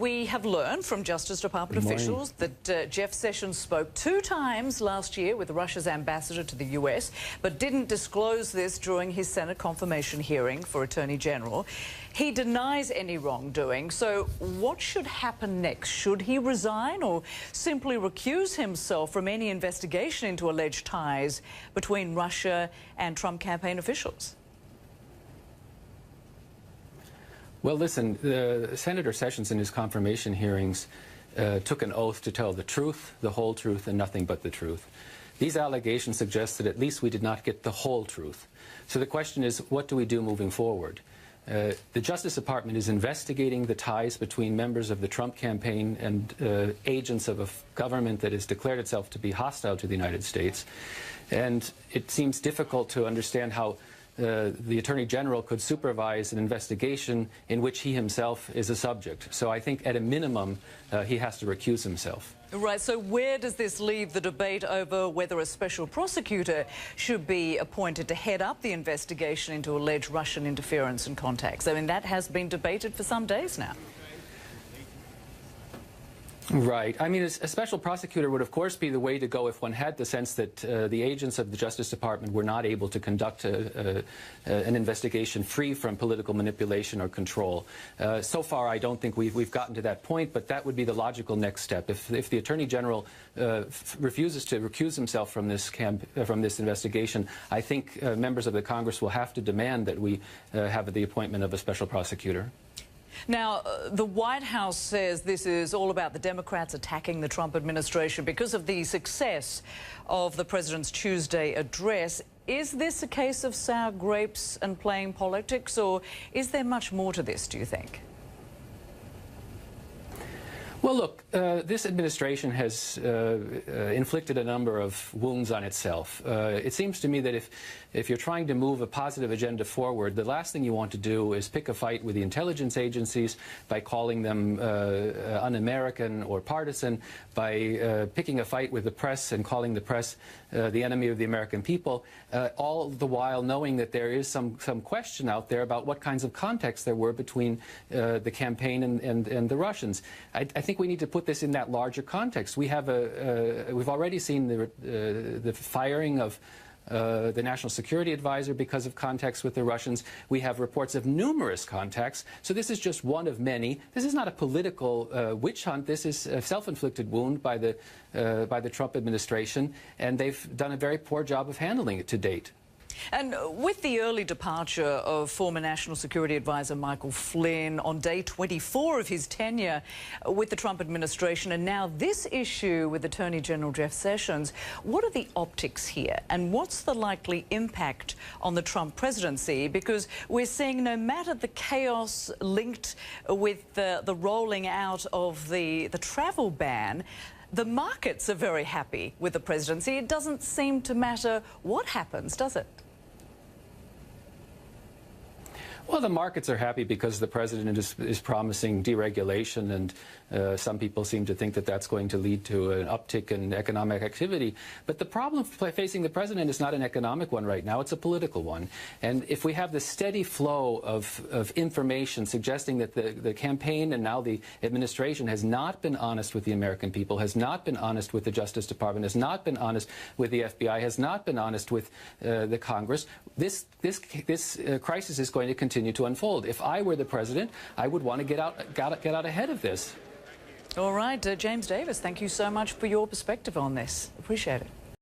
we have learned from Justice Department officials that Jeff Sessions spoke 2 times last year with Russia's ambassador to the US, but didn't disclose this during his Senate confirmation hearing for Attorney General. He denies any wrongdoing. So what should happen next? Should he resign or simply recuse himself from any investigation into alleged ties between Russia and Trump campaign officials? Well, listen, Senator Sessions in his confirmation hearings took an oath to tell the truth, the whole truth, and nothing but the truth. These allegations suggest that at least we did not get the whole truth. So the question is, what do we do moving forward? The Justice Department is investigating the ties between members of the Trump campaign and agents of a government that has declared itself to be hostile to the United States. And it seems difficult to understand how the Attorney General could supervise an investigation in which he himself is a subject. So I think at a minimum, he has to recuse himself. Right, so where does this leave the debate over whether a special prosecutor should be appointed to head up the investigation into alleged Russian interference and contacts? I mean, that has been debated for some days now. Right. I mean, a special prosecutor would, of course, be the way to go if one had the sense that the agents of the Justice Department were not able to conduct an investigation free from political manipulation or control. So far, I don't think we've gotten to that point, but that would be the logical next step. If the Attorney General refuses to recuse himself from this investigation, I think members of the Congress will have to demand that we have the appointment of a special prosecutor. Now, the White House says this is all about the Democrats attacking the Trump administration because of the success of the president's Tuesday address. Is this a case of sour grapes and playing politics, or is there much more to this, do you think? Well, look, this administration has inflicted a number of wounds on itself. It seems to me that if you're trying to move a positive agenda forward, the last thing you want to do is pick a fight with the intelligence agencies by calling them un-American or partisan, by picking a fight with the press and calling the press the enemy of the American people, all the while knowing that there is some question out there about what kinds of context there were between the campaign and the Russians. I think we need to put this in that larger context. We have we've already seen the firing of the National Security Advisor because of contacts with the Russians. We have reports of numerous contacts. So this is just one of many. This is not a political witch hunt. This is a self-inflicted wound by the Trump administration, and they've done a very poor job of handling it to date. And with the early departure of former National Security Advisor Michael Flynn on day 24 of his tenure with the Trump administration, and now this issue with Attorney General Jeff Sessions, what are the optics here? And what's the likely impact on the Trump presidency? Because we're seeing no matter the chaos linked with the rolling out of the travel ban, the markets are very happy with the presidency. It doesn't seem to matter what happens, does it? Well, the markets are happy because the president is promising deregulation, and some people seem to think that that's going to lead to an uptick in economic activity. But the problem facing the president is not an economic one right now, it's a political one. And if we have the steady flow of information suggesting that the campaign and now the administration has not been honest with the American people, has not been honest with the Justice Department, has not been honest with the FBI, has not been honest with the Congress, this crisis is going to continue to unfold. If I were the president, I would want to get out ahead of this. All right, James Davis, thank you so much for your perspective on this. Appreciate it.